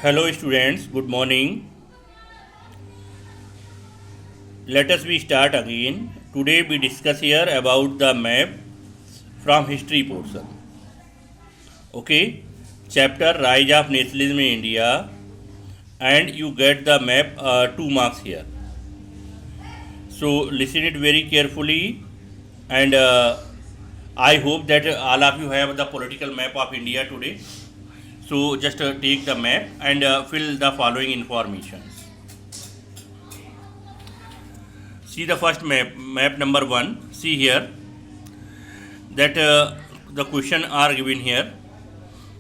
Hello students, good morning. Let us we start again. Today we discuss here about the map from history portion. Okay, chapter Rise of Nationalism in India, and you get the map 2 marks here. So listen it very carefully, and I hope that all of you have the political map of India today. So just take the map and fill the following informations. See the first map number 1. See here that the question are given here.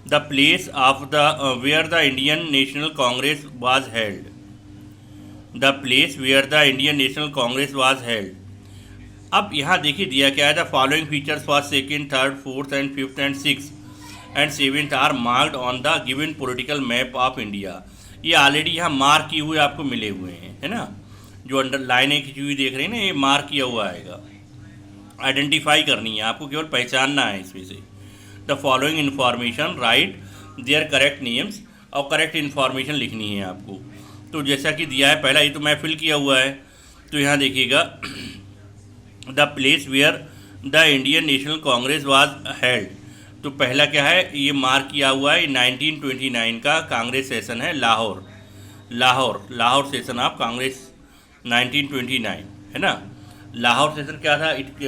The place of the where the Indian National Congress was held. The place where the Indian National Congress was held. अब यहाँ देखिए दिया क्या है, the following features first second third fourth and fifth and six and seventh are marked on the given political map of India. ये already यहाँ mark किए हुए आपको मिले हुए हैं, है ना. जो अंडर लाइनें खींची हुई देख रहे हैं ना, ये मार्क किया हुआ आएगा. आइडेंटिफाई करनी है आपको, केवल पहचानना है इसमें से. The following information write there correct names, और करेक्ट इन्फॉर्मेशन लिखनी है आपको. तो जैसा कि दिया है, पहला ये तो मैं फिल किया हुआ है. तो यहाँ देखिएगा the place where the Indian National Congress was held. तो पहला क्या है, ये मार्क किया हुआ है 1929 का कांग्रेस सेशन है लाहौर. लाहौर सेशन ऑफ कांग्रेस 1929, है ना. लाहौर सेशन क्या था, it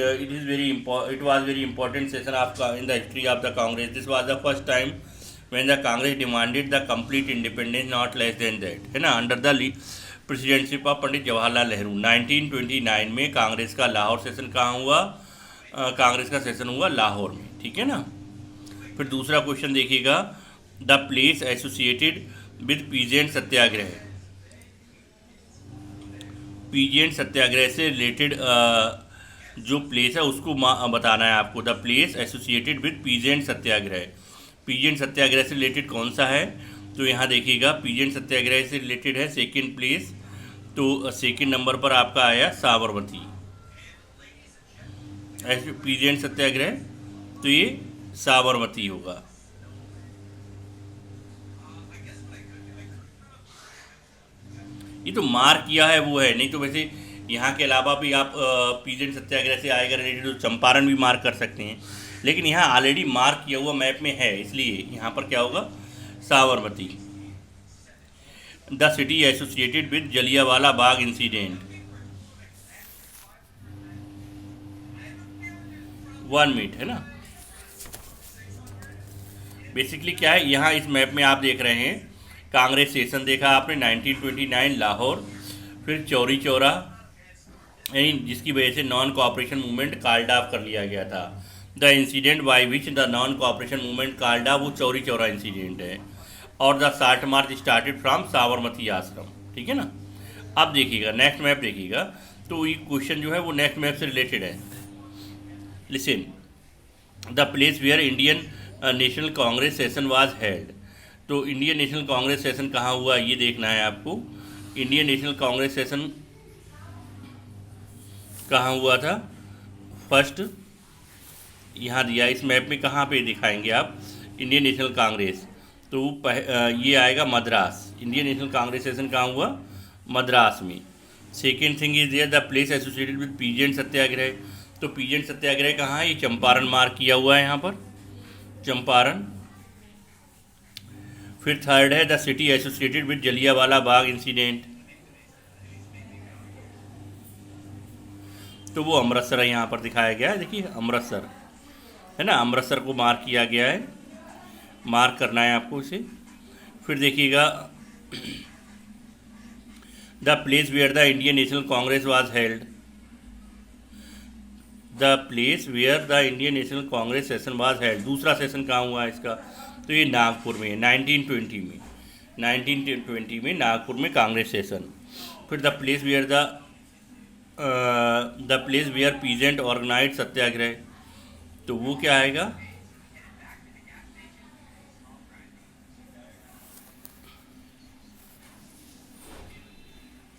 was very important session of in the history of the Congress. This was the first time when the Congress demanded the complete independence not less than that, है ना, under the presidentship of Pandit Jawaharlal Nehru. 1929 में कांग्रेस का Lahore session कहाँ हुआ, कांग्रेस का session हुआ लाहौर में, ठीक है ना. फिर दूसरा क्वेश्चन देखिएगा, the place associated with peasant Satyagraha. Peasant Satyagraha से रिलेटेड जो प्लेस है उसको बताना है आपको. The place associated with peasant Satyagraha. Peasant Satyagraha से रिलेटेड कौन सा है, तो यहाँ देखिएगा पीजेंट सत्याग्रह से रिलेटेड है सेकंड प्लेस. तो सेकंड नंबर पर आपका आया साबरमती. पीजेंट सत्याग्रह, तो ये साबरमती होगा. ये तो मार्क किया है वो है, नहीं तो वैसे यहाँ के अलावा भी आप पीजेंट सत्याग्रह से आएगा रिलेटेड तो चंपारण भी मार्क कर सकते हैं. लेकिन यहाँ ऑलरेडी मार्क किया हुआ मैप में है, इसलिए यहाँ पर क्या होगा, Sabarmati. The city associated with Jallianwala Bagh incident. 1 minute, है ना. बेसिकली क्या है, यहाँ इस मैप में आप देख रहे हैं कांग्रेस सेशन देखा आपने 1929 लाहौर. फिर चौरी चौरा, यानी जिसकी वजह से non cooperation movement called off कर लिया गया था. The incident by which the non cooperation movement called off, वो चौरी चौरा इंसिडेंट है. और the short March started from Sabarmati आश्रम, ठीक है ना. अब देखिएगा नेक्स्ट मैप देखिएगा, तो ये क्वेश्चन जो है वो नेक्स्ट मैप से रिलेटेड है. Listen, the place where Indian National Congress session was held. तो इंडियन नेशनल कांग्रेस सेशन कहाँ हुआ ये देखना है आपको. इंडियन नेशनल कांग्रेस सेशन कहाँ हुआ था, फर्स्ट यहाँ दिया इस मैप में, कहाँ पे दिखाएंगे आप इंडियन नेशनल कांग्रेस. तो ये आएगा Madras. Indian National Congress session कहाँ हुआ, मद्रास में. Second thing is there the place associated with peasant Satyagraha. तो पीजेंट सत्याग्रह कहाँ है, ये चंपारण मार्क किया हुआ है यहाँ पर, चंपारण. फिर थर्ड है the city associated with Jallianwala Bagh incident. तो वो अमृतसर यहाँ पर दिखाया गया है, देखिए अमृतसर, है ना. अमृतसर को मार्क किया गया है, मार्क करना है आपको इसे. फिर देखिएगा the place where the Indian National Congress was held. The place where the Indian National Congress session was held. दूसरा सेशन कहाँ हुआ है इसका, तो ये नागपुर में 1920 में. 1920 में नागपुर में कांग्रेस सेशन. फिर the place where peasant organise Satyagraha. तो वो क्या आएगा,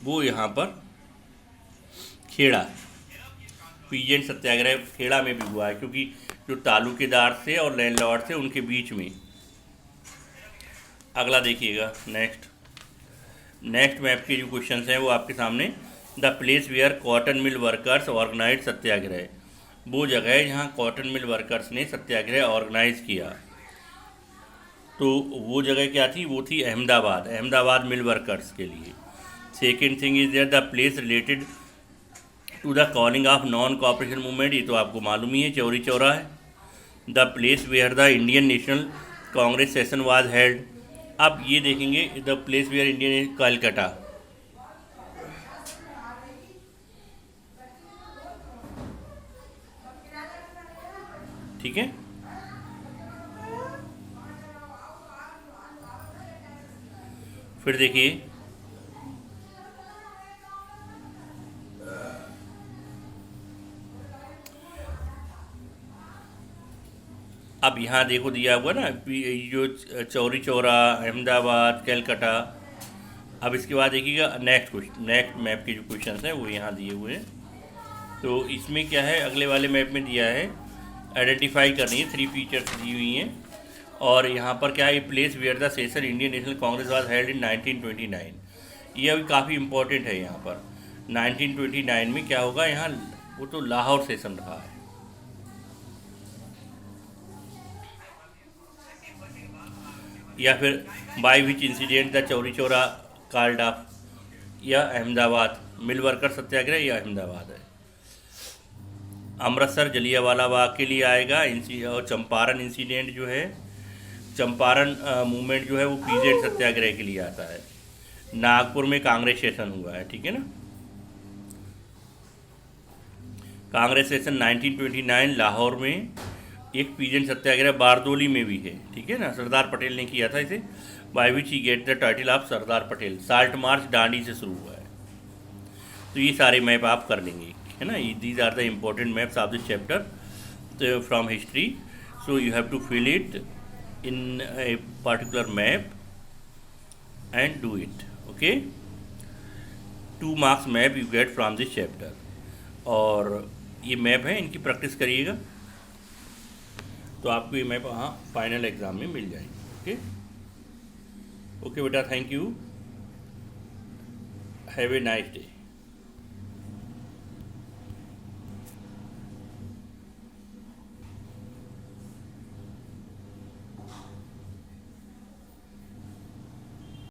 वो यहाँ पर खेड़ा. पीजेंट सत्याग्रह खेड़ा में भी हुआ है, क्योंकि जो तालुकेदार थे और लैंडलॉर्ड थे उनके बीच में अगला देखिएगा, नेक्स्ट मैप के जो क्वेश्चन हैं वो आपके सामने। The place where cotton mill workers organise Satyagraha, वो जगह है जहाँ कॉटन मिल वर्कर्स ने सत्याग्रह ऑर्गेनाइज किया। तो वो जगह क्या थी? वो थी अहमदाबाद मिल वर्कर्स के लिए। Second thing is there the place related to the calling of non cooperation movement, ये तो आपको मालूम ही है, चौरी चौरा है। The place where the Indian National Congress session was held, अब ये देखेंगे the place where Indian, Calcutta. ठीक है, फिर देखिए अब यहाँ देखो दिया हुआ ना जो चौरी चौरा, अहमदाबाद, कलकत्ता। अब इसके बाद देखिएगा नेक्स्ट मैप के जो क्वेश्चन हैं वो यहाँ दिए हुए हैं। तो इसमें क्या है, अगले वाले मैप में दिया है आइडेंटिफाई करनी है, 3 फीचर्स दी हुई हैं। और यहाँ पर क्या है, place where the session Indian National Congress was held in 1929, ये अभी काफ़ी इंपॉर्टेंट है। यहाँ पर 1929 में क्या होगा, यहाँ वो तो लाहौर सेशन रहा है। या फिर by which incident the Chauri Chaura card of, या अहमदाबाद मिल वर्कर सत्याग्रह, या अहमदाबाद है। अमृतसर जलियांवाला बाग के लिए आएगा। और चंपारण इंसिडेंट जो है, चंपारण मूवमेंट जो है वो पीजेड सत्याग्रह के लिए आता है। नागपुर में कांग्रेस सेशन हुआ है, ठीक है ना। कांग्रेस सेशन 1929 लाहौर में। एक पीजेंट सत्याग्रह बारदोली में भी है, ठीक है ना, सरदार पटेल ने किया था इसे। By which he get the title of Sardar Patel. Salt march Dandi से शुरू हुआ है। तो ये सारे मैप आप कर लेंगे, है ना। These are the important maps of this chapter from history. So you have to fill it in a particular map and do it, okay. 2 marks map you get from this chapter। और ये map है, इनकी practice करिएगा तो आपको ये map हाँ final exam में मिल जाएगी। ओके बेटा, thank you, have a nice day.